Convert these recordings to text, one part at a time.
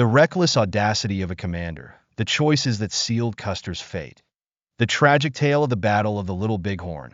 The reckless audacity of a commander, the choices that sealed Custer's fate. The tragic tale of the Battle of the Little Bighorn,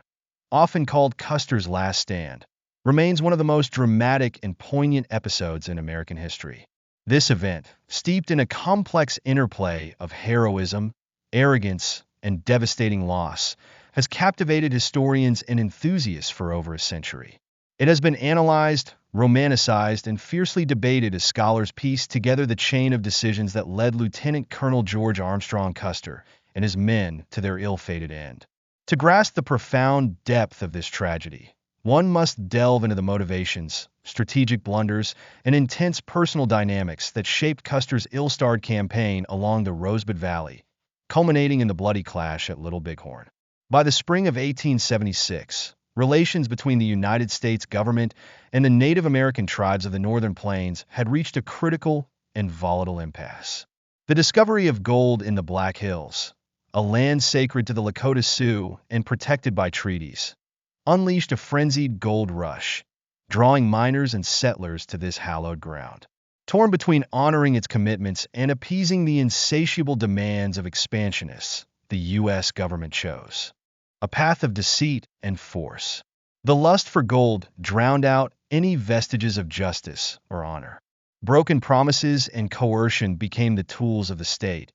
often called Custer's Last Stand, remains one of the most dramatic and poignant episodes in American history. This event, steeped in a complex interplay of heroism, arrogance, and devastating loss, has captivated historians and enthusiasts for over a century. It has been analyzed, romanticized, and fiercely debated as scholars piece together the chain of decisions that led Lieutenant Colonel George Armstrong Custer and his men to their ill-fated end. To grasp the profound depth of this tragedy, one must delve into the motivations, strategic blunders, and intense personal dynamics that shaped Custer's ill-starred campaign along the Rosebud Valley, culminating in the bloody clash at Little Bighorn. By the spring of 1876, relations between the United States government and the Native American tribes of the Northern Plains had reached a critical and volatile impasse. The discovery of gold in the Black Hills, a land sacred to the Lakota Sioux and protected by treaties, unleashed a frenzied gold rush, drawing miners and settlers to this hallowed ground. Torn between honoring its commitments and appeasing the insatiable demands of expansionists, the U.S. government chose a path of deceit and force. The lust for gold drowned out any vestiges of justice or honor. Broken promises and coercion became the tools of the state,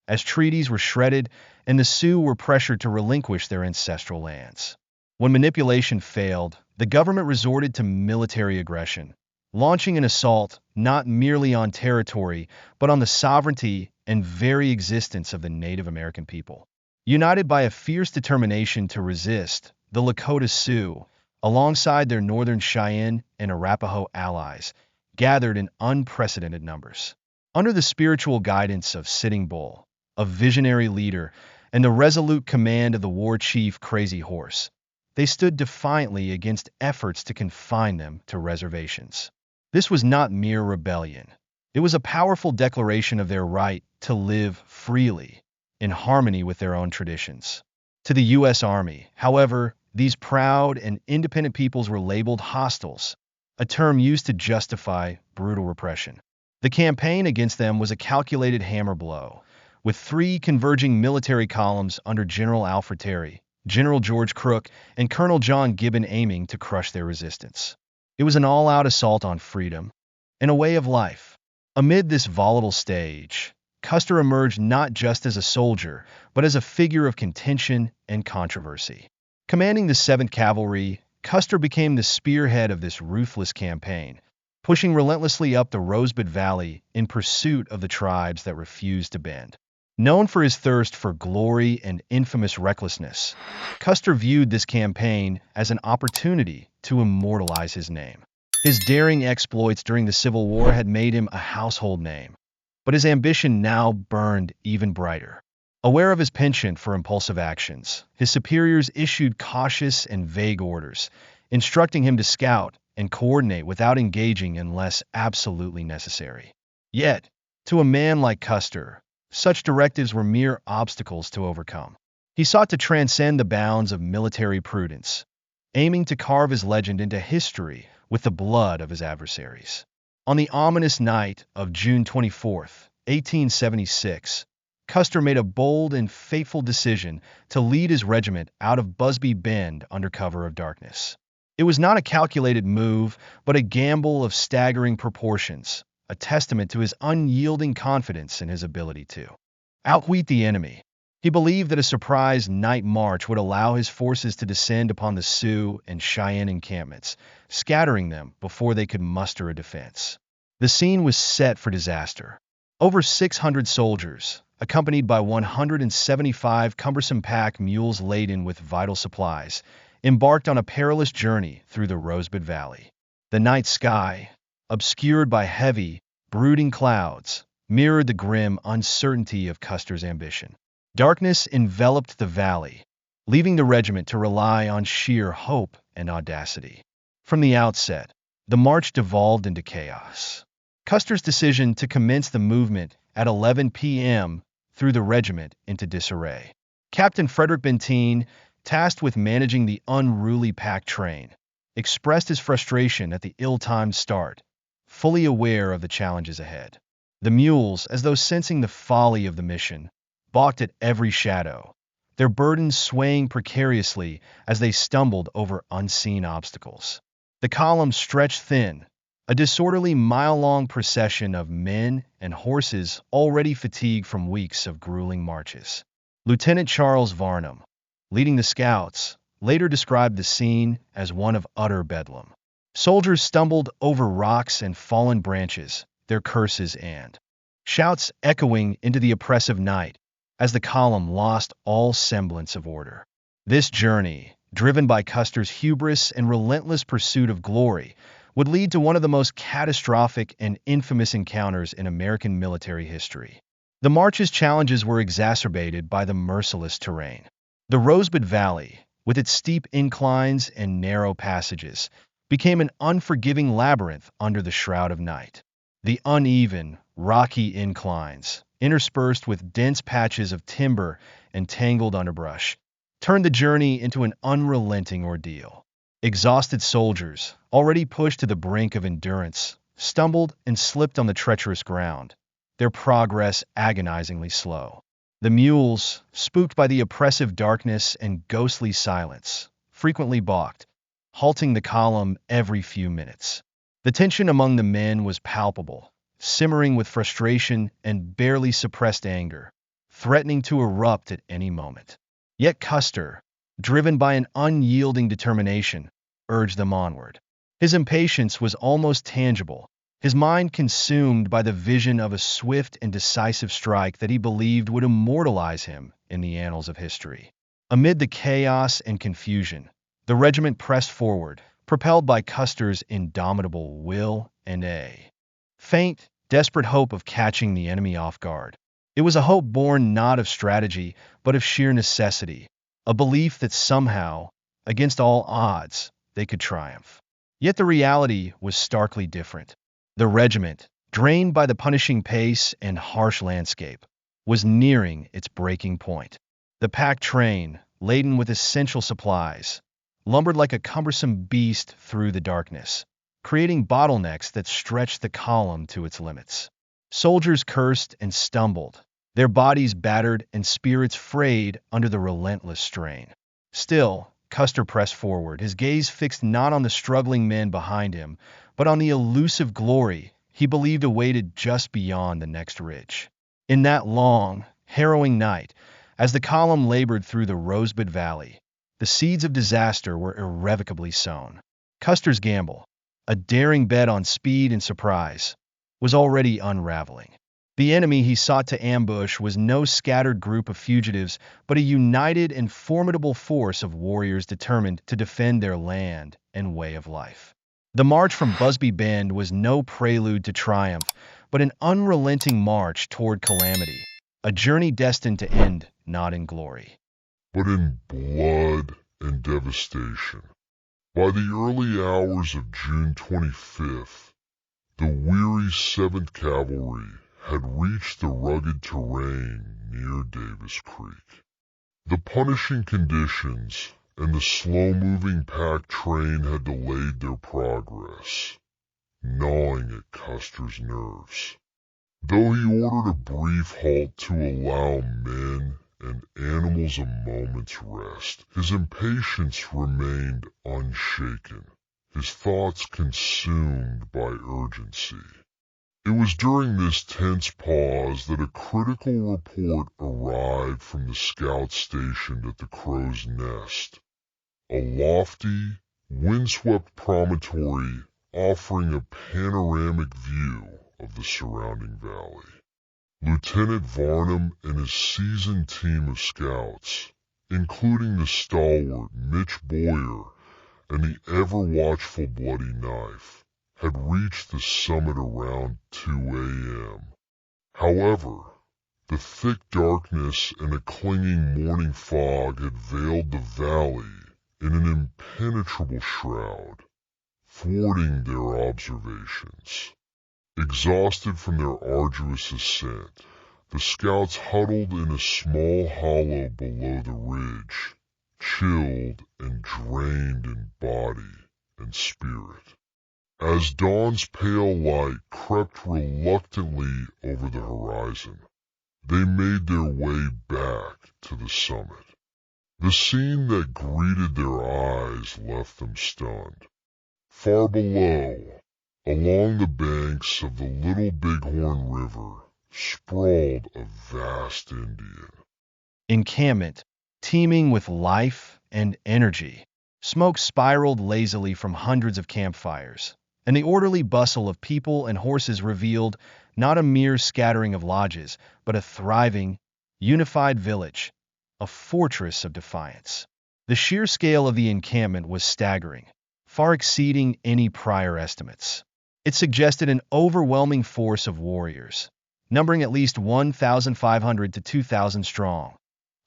as treaties were shredded and the Sioux were pressured to relinquish their ancestral lands. When manipulation failed, the government resorted to military aggression, launching an assault not merely on territory, but on the sovereignty and very existence of the Native American people. United by a fierce determination to resist, the Lakota Sioux, alongside their Northern Cheyenne and Arapaho allies, gathered in unprecedented numbers. Under the spiritual guidance of Sitting Bull, a visionary leader, and the resolute command of the war chief Crazy Horse, they stood defiantly against efforts to confine them to reservations. This was not mere rebellion. It was a powerful declaration of their right to live freely, in harmony with their own traditions. To the U.S. Army, however, these proud and independent peoples were labeled hostiles, a term used to justify brutal repression. The campaign against them was a calculated hammer blow, with three converging military columns under General Alfred Terry, General George Crook, and Colonel John Gibbon aiming to crush their resistance. It was an all-out assault on freedom and a way of life. Amid this volatile stage, Custer emerged not just as a soldier, but as a figure of contention and controversy. Commanding the 7th Cavalry, Custer became the spearhead of this ruthless campaign, pushing relentlessly up the Rosebud Valley in pursuit of the tribes that refused to bend. Known for his thirst for glory and infamous recklessness, Custer viewed this campaign as an opportunity to immortalize his name. His daring exploits during the Civil War had made him a household name, but his ambition now burned even brighter. Aware of his penchant for impulsive actions, his superiors issued cautious and vague orders, instructing him to scout and coordinate without engaging unless absolutely necessary. Yet, to a man like Custer, such directives were mere obstacles to overcome. He sought to transcend the bounds of military prudence, aiming to carve his legend into history with the blood of his adversaries. On the ominous night of June 24, 1876, Custer made a bold and fateful decision to lead his regiment out of Busby Bend under cover of darkness. It was not a calculated move, but a gamble of staggering proportions, a testament to his unyielding confidence in his ability to outwit the enemy. He believed that a surprise night march would allow his forces to descend upon the Sioux and Cheyenne encampments, scattering them before they could muster a defense. The scene was set for disaster. Over 600 soldiers, accompanied by 175 cumbersome pack mules laden with vital supplies, embarked on a perilous journey through the Rosebud Valley. The night sky, obscured by heavy, brooding clouds, mirrored the grim uncertainty of Custer's ambition. Darkness enveloped the valley, leaving the regiment to rely on sheer hope and audacity. From the outset, the march devolved into chaos. Custer's decision to commence the movement at 11 p.m. threw the regiment into disarray. Captain Frederick Benteen, tasked with managing the unruly pack train, expressed his frustration at the ill-timed start, fully aware of the challenges ahead. The mules, as though sensing the folly of the mission, balked at every shadow, their burdens swaying precariously as they stumbled over unseen obstacles. The column stretched thin, a disorderly mile-long procession of men and horses already fatigued from weeks of grueling marches. Lieutenant Charles Varnum, leading the scouts, later described the scene as one of utter bedlam. Soldiers stumbled over rocks and fallen branches, their curses and shouts echoing into the oppressive night as the column lost all semblance of order. This journey, driven by Custer's hubris and relentless pursuit of glory, would lead to one of the most catastrophic and infamous encounters in American military history. The march's challenges were exacerbated by the merciless terrain. The Rosebud Valley, with its steep inclines and narrow passages, became an unforgiving labyrinth under the shroud of night. The uneven, rocky inclines, interspersed with dense patches of timber and tangled underbrush, turned the journey into an unrelenting ordeal. Exhausted soldiers, already pushed to the brink of endurance, stumbled and slipped on the treacherous ground, their progress agonizingly slow. The mules, spooked by the oppressive darkness and ghostly silence, frequently balked, halting the column every few minutes. The tension among the men was palpable, simmering with frustration and barely suppressed anger, threatening to erupt at any moment. Yet Custer, driven by an unyielding determination, urged them onward. His impatience was almost tangible, his mind consumed by the vision of a swift and decisive strike that he believed would immortalize him in the annals of history. Amid the chaos and confusion, the regiment pressed forward, propelled by Custer's indomitable will and a faint, desperate hope of catching the enemy off guard. It was a hope born not of strategy, but of sheer necessity, a belief that somehow, against all odds, they could triumph. Yet the reality was starkly different. The regiment, drained by the punishing pace and harsh landscape, was nearing its breaking point. The packed train, laden with essential supplies, lumbered like a cumbersome beast through the darkness, creating bottlenecks that stretched the column to its limits. Soldiers cursed and stumbled, their bodies battered and spirits frayed under the relentless strain. Still, Custer pressed forward, his gaze fixed not on the struggling men behind him, but on the elusive glory he believed awaited just beyond the next ridge. In that long, harrowing night, as the column labored through the Rosebud Valley, the seeds of disaster were irrevocably sown. Custer's gamble, a daring bet on speed and surprise, was already unraveling. The enemy he sought to ambush was no scattered group of fugitives, but a united and formidable force of warriors determined to defend their land and way of life. The march from Busby Bend was no prelude to triumph, but an unrelenting march toward calamity, a journey destined to end not in glory, but in blood and devastation. By the early hours of June 25th, the weary 7th Cavalry had reached the rugged terrain near Davis Creek. The punishing conditions and the slow-moving pack train had delayed their progress, gnawing at Custer's nerves. Though he ordered a brief halt to allow men and animals a moment's rest, his impatience remained unshaken, his thoughts consumed by urgency. It was during this tense pause that a critical report arrived from the scouts stationed at the Crow's Nest, a lofty, windswept promontory offering a panoramic view of the surrounding valley. Lieutenant Varnum and his seasoned team of scouts, including the stalwart Mitch Boyer and the ever-watchful Bloody Knife, had reached the summit around 2 a.m. However, the thick darkness and a clinging morning fog had veiled the valley in an impenetrable shroud, thwarting their observations. Exhausted from their arduous ascent, the scouts huddled in a small hollow below the ridge, chilled and drained in body and spirit. As dawn's pale light crept reluctantly over the horizon, they made their way back to the summit. The scene that greeted their eyes left them stunned. Far below, along the banks of the Little Bighorn River, sprawled a vast Indian encampment, teeming with life and energy. Smoke spiraled lazily from hundreds of campfires, and the orderly bustle of people and horses revealed not a mere scattering of lodges, but a thriving, unified village, a fortress of defiance. The sheer scale of the encampment was staggering, far exceeding any prior estimates. It suggested an overwhelming force of warriors, numbering at least 1,500 to 2,000 strong,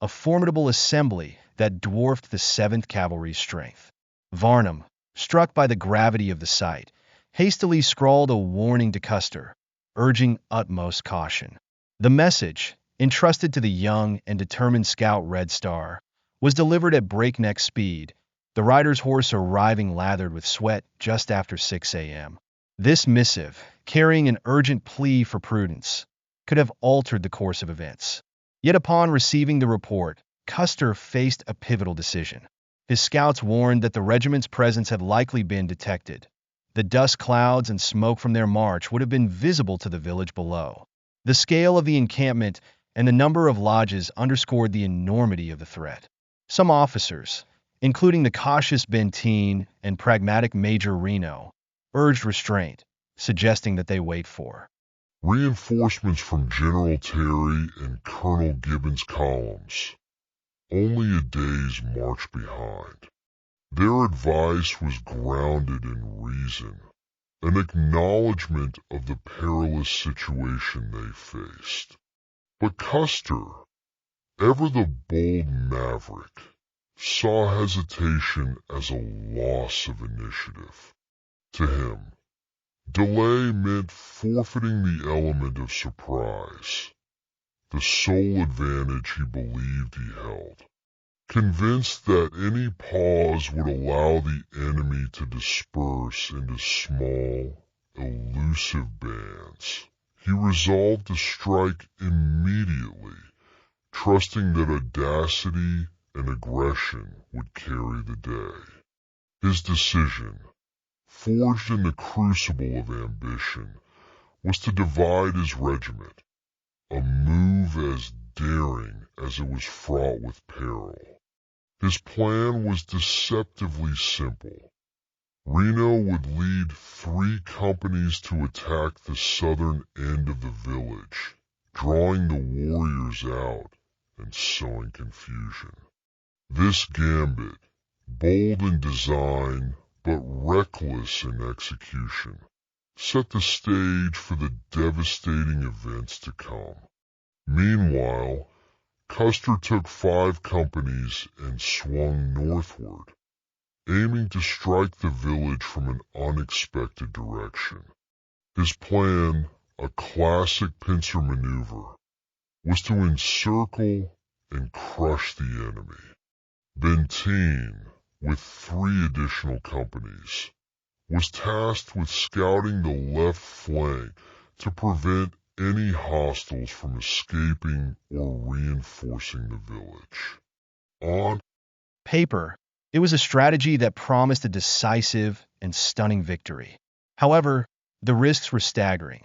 a formidable assembly that dwarfed the 7th Cavalry's strength. Varnum, struck by the gravity of the sight, hastily scrawled a warning to Custer, urging utmost caution. The message, entrusted to the young and determined scout Red Star, was delivered at breakneck speed, the rider's horse arriving lathered with sweat just after 6 a.m. This missive, carrying an urgent plea for prudence, could have altered the course of events. Yet upon receiving the report, Custer faced a pivotal decision. His scouts warned that the regiment's presence had likely been detected. The dust clouds and smoke from their march would have been visible to the village below. The scale of the encampment and the number of lodges underscored the enormity of the threat. Some officers, including the cautious Benteen and pragmatic Major Reno, urged restraint, suggesting that they wait for reinforcements from General Terry and Colonel Gibbon's columns, only a day's march behind. Their advice was grounded in reason, an acknowledgment of the perilous situation they faced. But Custer, ever the bold maverick, saw hesitation as a loss of initiative. To him, delay meant forfeiting the element of surprise, the sole advantage he believed he held. Convinced that any pause would allow the enemy to disperse into small, elusive bands, he resolved to strike immediately, trusting that audacity and aggression would carry the day. His decision, forged in the crucible of ambition, was to divide his regiment, a move as daring as it was fraught with peril. His plan was deceptively simple. Reno would lead 3 companies to attack the southern end of the village, drawing the warriors out and sowing confusion. This gambit, bold in design but reckless in execution, set the stage for the devastating events to come. Meanwhile, Custer took 5 companies and swung northward, aiming to strike the village from an unexpected direction. His plan, a classic pincer maneuver, was to encircle and crush the enemy. Benteen, with 3 additional companies, was tasked with scouting the left flank to prevent any hostiles from escaping or reinforcing the village. On paper, it was a strategy that promised a decisive and stunning victory. However, the risks were staggering.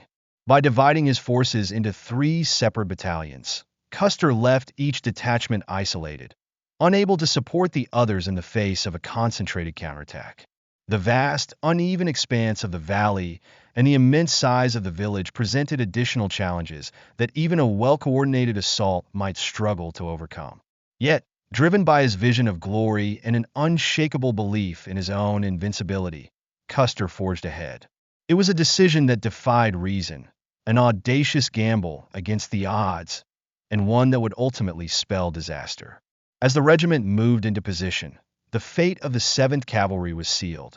By dividing his forces into 3 separate battalions, Custer left each detachment isolated, unable to support the others in the face of a concentrated counterattack. The vast, uneven expanse of the valley and the immense size of the village presented additional challenges that even a well-coordinated assault might struggle to overcome. Yet, driven by his vision of glory and an unshakable belief in his own invincibility, Custer forged ahead. It was a decision that defied reason, an audacious gamble against the odds, and one that would ultimately spell disaster. As the regiment moved into position, the fate of the 7th Cavalry was sealed,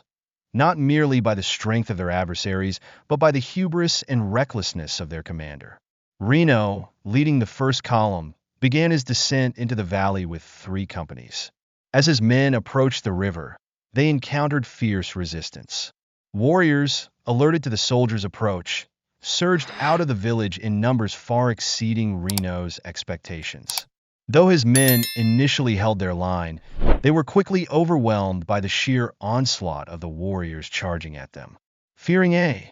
not merely by the strength of their adversaries, but by the hubris and recklessness of their commander. Reno, leading the first column, began his descent into the valley with 3 companies. As his men approached the river, they encountered fierce resistance. Warriors, alerted to the soldiers' approach, surged out of the village in numbers far exceeding Reno's expectations. Though his men initially held their line, they were quickly overwhelmed by the sheer onslaught of the warriors charging at them. Fearing a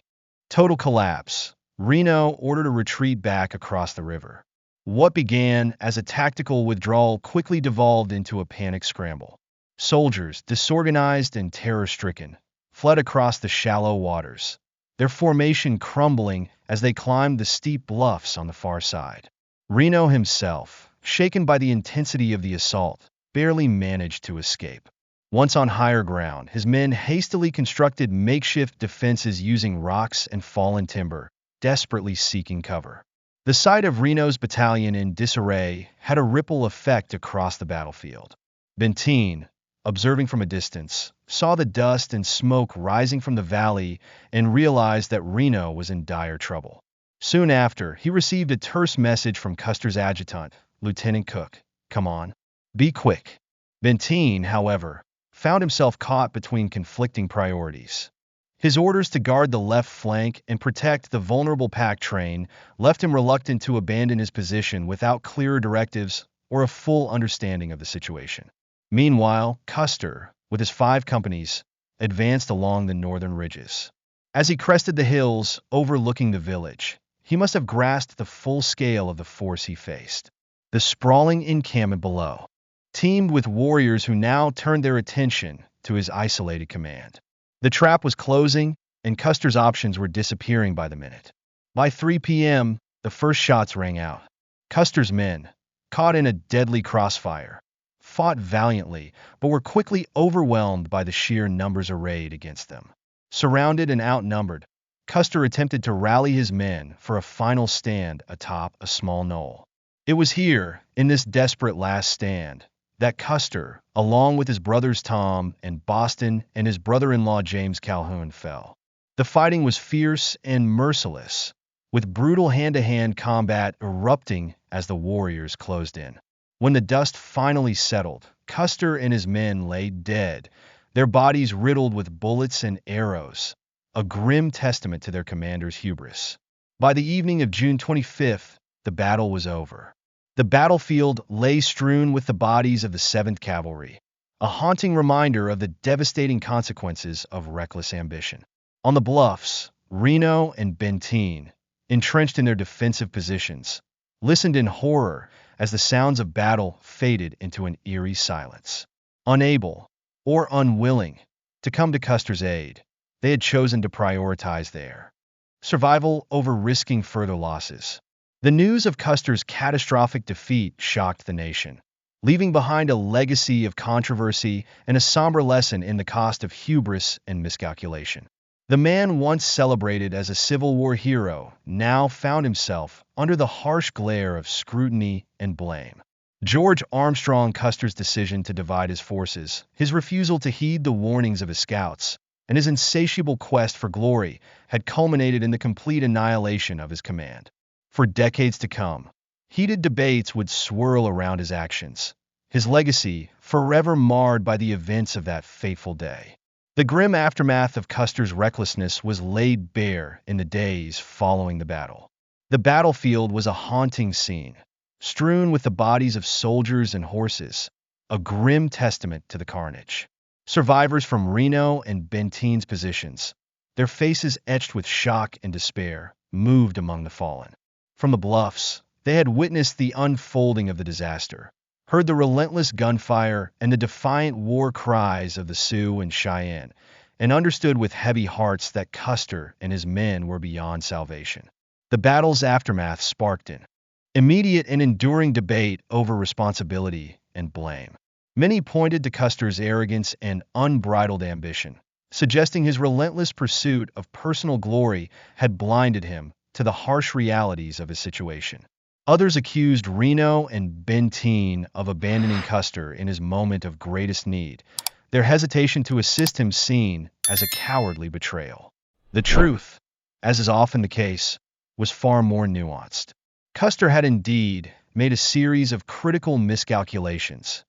total collapse, Reno ordered a retreat back across the river. What began as a tactical withdrawal quickly devolved into a panic scramble. Soldiers, disorganized and terror-stricken, fled across the shallow waters, their formation crumbling as they climbed the steep bluffs on the far side. Reno himself, shaken by the intensity of the assault, barely managed to escape. Once on higher ground, his men hastily constructed makeshift defenses using rocks and fallen timber, desperately seeking cover. The sight of Reno's battalion in disarray had a ripple effect across the battlefield. Benteen, observing from a distance, saw the dust and smoke rising from the valley and realized that Reno was in dire trouble. Soon after, he received a terse message from Custer's adjutant, Lieutenant Cook. "Come on. Be quick." Benteen, however, found himself caught between conflicting priorities. His orders to guard the left flank and protect the vulnerable pack train left him reluctant to abandon his position without clearer directives or a full understanding of the situation. Meanwhile, Custer, with his 5 companies, advanced along the northern ridges. As he crested the hills overlooking the village, he must have grasped the full scale of the force he faced. The sprawling encampment below, teamed with warriors who now turned their attention to his isolated command. The trap was closing, and Custer's options were disappearing by the minute. By 3 p.m., the first shots rang out. Custer's men, caught in a deadly crossfire, fought valiantly, but were quickly overwhelmed by the sheer numbers arrayed against them. Surrounded and outnumbered, Custer attempted to rally his men for a final stand atop a small knoll. It was here, in this desperate last stand, that Custer, along with his brothers Tom and Boston and his brother-in-law James Calhoun, fell. The fighting was fierce and merciless, with brutal hand-to-hand combat erupting as the warriors closed in. When the dust finally settled, Custer and his men lay dead, their bodies riddled with bullets and arrows, a grim testament to their commander's hubris. By the evening of June 25th, the battle was over. The battlefield lay strewn with the bodies of the 7th Cavalry, a haunting reminder of the devastating consequences of reckless ambition. On the bluffs, Reno and Benteen, entrenched in their defensive positions, listened in horror as the sounds of battle faded into an eerie silence. Unable, or unwilling, to come to Custer's aid, they had chosen to prioritize their survival over risking further losses. The news of Custer's catastrophic defeat shocked the nation, leaving behind a legacy of controversy and a somber lesson in the cost of hubris and miscalculation. The man once celebrated as a Civil War hero now found himself under the harsh glare of scrutiny and blame. George Armstrong Custer's decision to divide his forces, his refusal to heed the warnings of his scouts, and his insatiable quest for glory had culminated in the complete annihilation of his command. For decades to come, heated debates would swirl around his actions, his legacy forever marred by the events of that fateful day. The grim aftermath of Custer's recklessness was laid bare in the days following the battle. The battlefield was a haunting scene, strewn with the bodies of soldiers and horses, a grim testament to the carnage. Survivors from Reno and Benteen's positions, their faces etched with shock and despair, moved among the fallen. From the bluffs, they had witnessed the unfolding of the disaster, heard the relentless gunfire and the defiant war cries of the Sioux and Cheyenne, and understood with heavy hearts that Custer and his men were beyond salvation. The battle's aftermath sparked an immediate and enduring debate over responsibility and blame. Many pointed to Custer's arrogance and unbridled ambition, suggesting his relentless pursuit of personal glory had blinded him to the harsh realities of his situation. Others accused Reno and Benteen of abandoning Custer in his moment of greatest need, their hesitation to assist him seen as a cowardly betrayal. The truth, as is often the case, was far more nuanced. Custer had indeed made a series of critical miscalculations,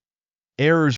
errors